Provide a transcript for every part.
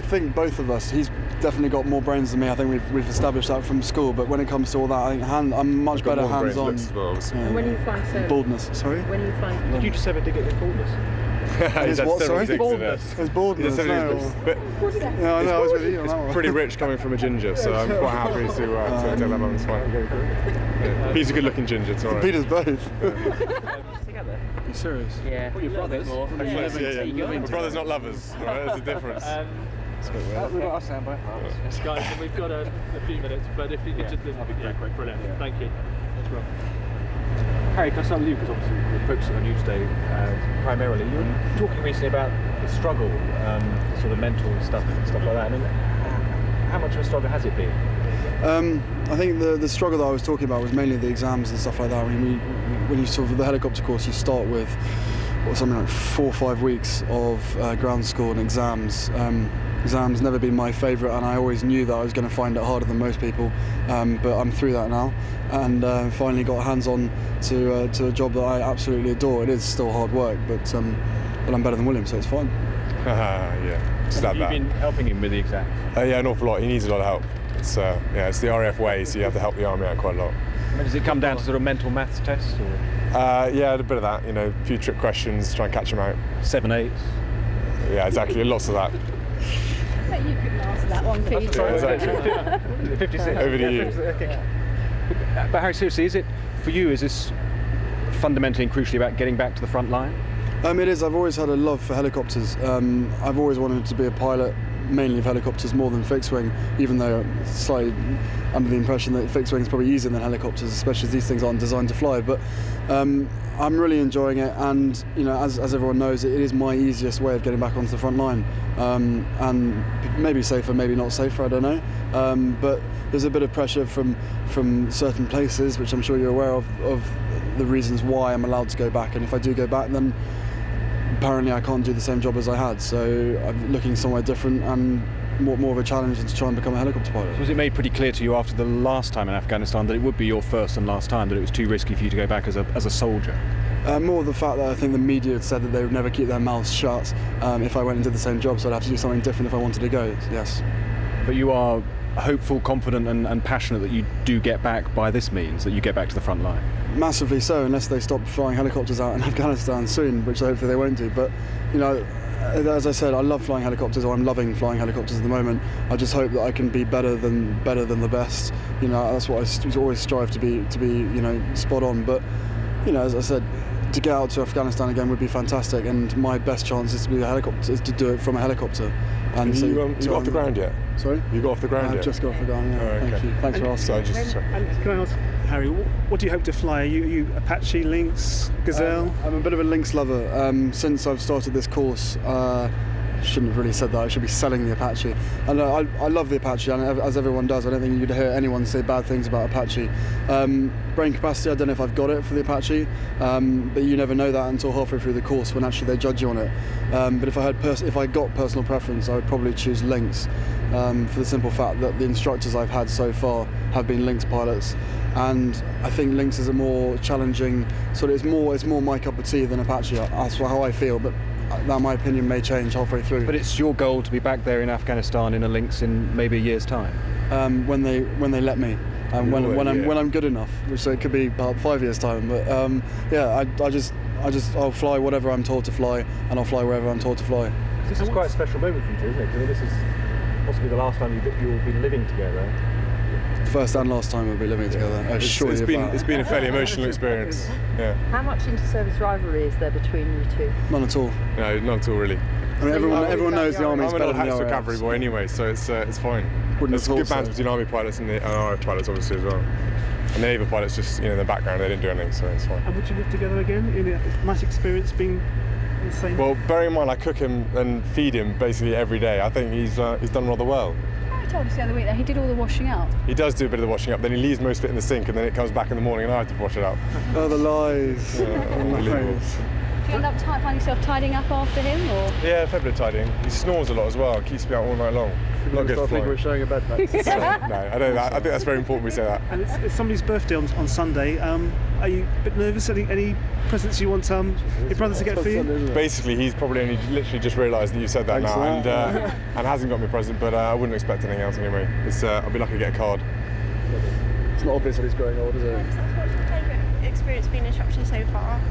I think both of us. He's definitely got more brains than me. I think we've established that from school. But when it comes to all that, I think I'm much better hands-on. Well, and when are you flying solo? Baldness. Sorry. When are you flying? Did you just ever dig at his baldness? His what? Sorry. Baldness. His baldness. I was with you on that one. It's pretty rich coming from a ginger, so I'm quite happy to take that on this one. Yeah. He's a good-looking ginger. It's all right. Peter's both. Together. Are you serious? Yeah. Well, your brothers. Yeah. My brothers, not lovers. Right? There's a difference. We've got our soundbite. Guys, we've got a few minutes, but if you could just that'd be very quick. Brilliant. Yeah. Thank you. That's right. Harry, can I start with you? Because obviously we're focusing on you today primarily. You were talking recently about the struggle, the sort of mental stuff like that. I mean, how much of a struggle has it been? I think the struggle that I was talking about was mainly the exams and stuff like that. I mean, when you sort of the helicopter course, you start with something like 4 or 5 weeks of ground school and exams. Exams never been my favourite, and I always knew that I was going to find it harder than most people. But I'm through that now, and finally got hands-on to a job that I absolutely adore. It is still hard work, but I'm better than William, so it's fine. Yeah, just Have you been helping him with the exams? Yeah, an awful lot. He needs a lot of help. It's it's the RAF way, so you have to help the army out quite a lot. I mean, does it come down to sort of mental maths tests, or? Yeah, a bit of that. A few trick questions, try and catch them out. 7 8s. Yeah, exactly. Lots of that. I bet you couldn't answer that one, Pete. Yeah, exactly. 56. Over to you. But Harry, seriously, is this fundamentally and crucially about getting back to the front line? It is. I've always had a love for helicopters. I've always wanted to be a pilot, mainly of helicopters more than fixed wing, even though I'm slightly under the impression that fixed wing is probably easier than helicopters, especially as these things aren't designed to fly. But I'm really enjoying it, and as everyone knows, it is my easiest way of getting back onto the front line, and maybe safer, maybe not safer, I don't know. But there's a bit of pressure from certain places, which I'm sure you're aware of the reasons why I'm allowed to go back, and if I do go back, then apparently I can't do the same job as I had, so I'm looking somewhere different and more of a challenge to try and become a helicopter pilot. So was it made pretty clear to you after the last time in Afghanistan that it would be your first and last time, that it was too risky for you to go back as a soldier? More the fact that I think the media had said that they would never keep their mouths shut if I went and did the same job, so I'd have to do something different if I wanted to go, yes. But you are hopeful, confident and passionate that you do get back by this means, that you get back to the front line? Massively so, unless they stop flying helicopters out in Afghanistan soon, which hopefully they won't do. But as I said, I love flying helicopters, or I'm loving flying helicopters at the moment. I just hope that I can be better than the best. That's what I always strive to be spot on. But as I said, to get out to Afghanistan again would be fantastic, and my best chance is to be a helicopter, is to do it from a helicopter. And so you got off the ground yet? Sorry? You got off the ground yet? I've just got off the ground, yeah. Oh, okay. Thank you. Thanks for asking. And can I ask, Harry, what do you hope to fly? Are you Apache, Lynx, Gazelle? I'm a bit of a Lynx lover. Since I've started this course, shouldn't have really said that. I should be selling the Apache. And I love the Apache, and as everyone does. I don't think you'd hear anyone say bad things about Apache. Brain capacity, I don't know if I've got it for the Apache, but you never know that until halfway through the course when actually they judge you on it. But if I got personal preference, I would probably choose Lynx, for the simple fact that the instructors I've had so far have been Lynx pilots, and I think Lynx is a more challenging sort of. It's more my cup of tea than Apache. That's how I feel, but that my opinion may change halfway through. But it's your goal to be back there in Afghanistan in a Lynx in maybe a year's time? When they let me, when I'm good enough, which so it could be about 5 years' time. But I'll fly whatever I'm told to fly, and I'll fly wherever I'm told to fly. This is quite a special moment for you two, isn't it? Because this is possibly the last time you'll be living together. First and last time we'll be living together. It's been a fairly emotional experience. Yeah. How much inter-service rivalry is there between you two? None at all. No, not at all really. I mean, everyone knows the army's better than the I'm an old RAF. cavalry boy anyway, so it's fine. There's good banter between army pilots and RAF pilots obviously as well. And the naval pilots just in the background, they didn't do anything, so it's fine. And would you live together again? In a nice experience being in the same? Well, bearing in mind I cook him and feed him basically every day, I think he's done rather well. He told us the other week that he did all the washing up. He does do a bit of the washing up, then he leaves most of it in the sink, and then it comes back in the morning and I have to wash it up. Oh, the lies. Yeah, unbelievable. Do you end up find yourself tidying up after him, or? Yeah, a fair bit of tidying. He snores a lot as well. Keeps me out all night long. Not good for flying. We're showing a bed back. No, I don't. I think that's very important we say that. And it's somebody's birthday on Sunday. Are you a bit nervous? Any presents you want your brother to get for you? Basically, he's probably only literally just realised that you said that now, and hasn't got me a present. But I wouldn't expect anything else anyway. I'll be lucky to get a card. It's not obvious that he's growing old, is it? What's your favourite experience being in Shropshire so far?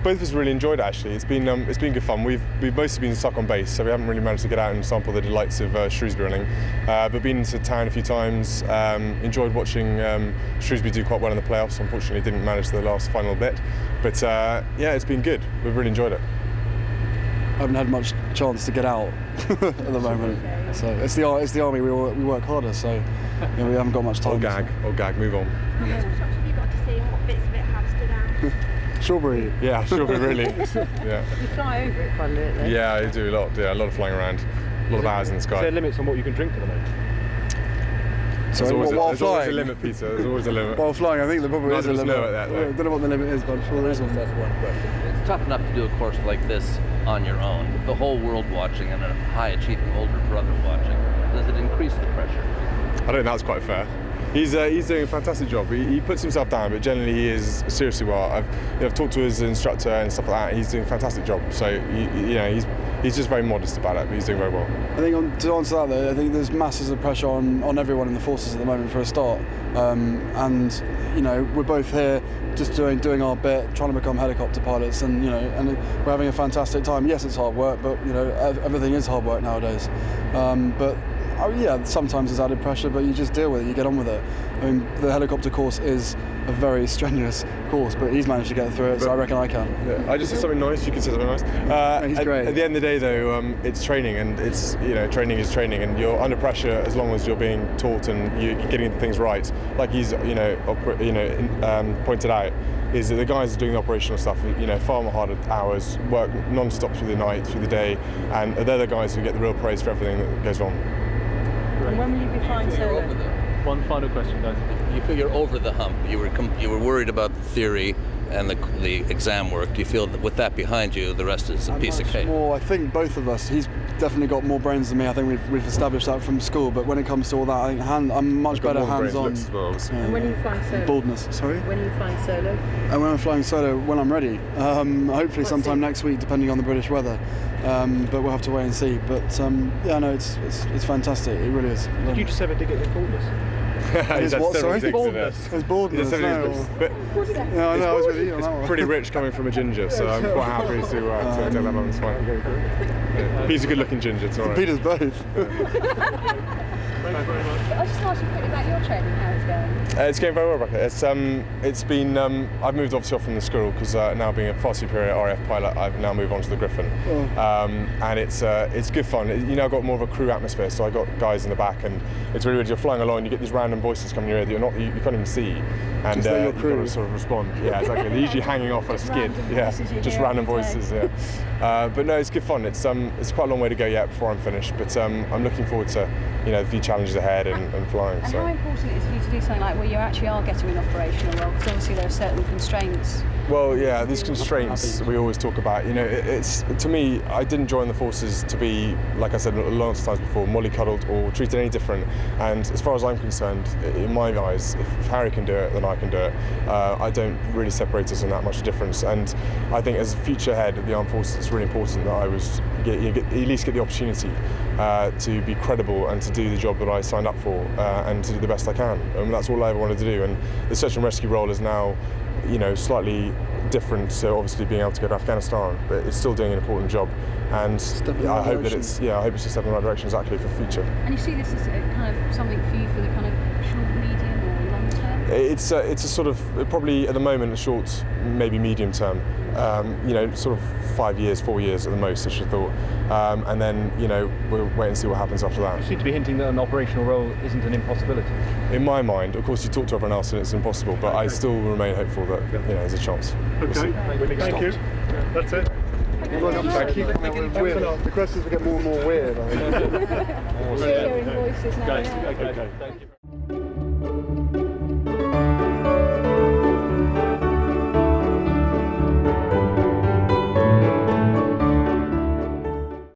Both of us really enjoyed it actually. It's been good fun. We've mostly been stuck on base, so we haven't really managed to get out and sample the delights of Shrewsbury running. But been into town a few times. Enjoyed watching Shrewsbury do quite well in the playoffs. Unfortunately, didn't manage the last final bit. But yeah, it's been good. We've really enjoyed it. I haven't had much chance to get out at the moment. So it's the army. We work harder, so we haven't got much time. Old gag. Move on. What shops have you got to see and what bits of it have stood out? Shawbury. Yeah, Shawbury really. Yeah. You fly over it quite a bit, though. Yeah, I do a lot. Yeah, a lot of flying around, a lot of hours in the sky. Is there limits on what you can drink at the moment? So there's always a limit, Peter. There's always a limit. While flying, I think there probably is a limit. I don't know what the limit is, but I'm sure there is one. That's one question. It's tough enough to do a course like this on your own, with the whole world watching and a high-achieving older brother watching. Does it increase the pressure? I don't think that's quite fair. He's doing a fantastic job. He puts himself down, but generally he is seriously well. I've talked to his instructor and stuff like that. He's doing a fantastic job. So he's just very modest about it, but he's doing very well. I think to answer that though, I think there's masses of pressure on everyone in the forces at the moment for a start, and we're both here just doing our bit, trying to become helicopter pilots, and we're having a fantastic time. Yes, it's hard work, but everything is hard work nowadays. But yeah, sometimes there's added pressure, but you just deal with it, you get on with it. I mean, the helicopter course is a very strenuous course, but he's managed to get through it, so I reckon I can. Yeah, I just said something nice, you can say something nice. He's great. At the end of the day though, it's training, and it's, training is training, and you're under pressure as long as you're being taught and you're getting things right. Like he's, pointed out, is that the guys are doing the operational stuff, far more harder hours, work non-stop through the night, through the day, and they're the guys who get the real praise for everything that goes wrong. And when will you be flying solo? One final question, guys. You feel you're over the hump. You were worried about the theory and the exam work. Do you feel that with that behind you, the rest is a piece of cake? Well, I think both of us. He's definitely got more brains than me. I think we've established that from school. But when it comes to all that, I think I'm much better hands-on. And when are you flying solo? Baldness. Sorry. When are you flying solo? And when I'm flying solo, when I'm ready. Hopefully sometime next week, depending on the British weather. But we'll have to wait and see. But yeah, no, it's fantastic. It really is. Did you just ever dig it in baldness? His what, sorry? Baldness. His baldness. I know, I was with you on that one. It's pretty rich coming from a ginger, so I'm quite happy to take that on. It's fine. Yeah. He's a good-looking ginger, it's all right. Peter's both. I'll just ask you quickly about your training, how it's going. It's going very well, Rebecca. It's been. I've moved obviously off from the Squirrel because now being a far superior RAF pilot, I've now moved on to the Griffin, and it's good fun. I've got more of a crew atmosphere, so I got guys in the back, and it's really weird. You're flying along, you get these random voices coming in your ear that you can't even see, and your you've got to sort of respond. Yeah, exactly. They're usually hanging off on a skid. Yeah, just random voices. Yeah, but no, it's good fun. It's quite a long way to go yet before I'm finished, but I'm looking forward to a few challenges ahead and flying. And how important is it for you to do something like where you actually are getting an operational role? Because obviously there are certain constraints. Well, yeah, these constraints we always talk about. It's to me, I didn't join the forces to be, like I said lots of times before, mollycoddled or treated any different. And as far as I'm concerned, in my eyes, if Harry can do it, then I can do it. I don't really separate us in that much difference. And I think as a future head of the armed forces, it's really important that I at least get the opportunity to be credible and to do the job that I signed up for and to do the best I can. And that's all I ever wanted to do. And the search and rescue role is now, slightly different. So obviously being able to go to Afghanistan, but it's still doing an important job. And I hope that it's a step in the right direction exactly for the future. And you see this as kind of something for you for the kind of short, medium, or long term? It's a sort of probably at the moment a short, maybe medium term. Sort of 5 years, 4 years at the most, I should have thought. And then, we'll wait and see what happens after that. You seem to be hinting that an operational role isn't an impossibility. In my mind, of course, you talk to everyone else and it's impossible, but I still remain hopeful that there's a chance. Okay, thank you. That's it. Thank you. The questions will get more and more weird. Hearing voices now. Okay, thank you.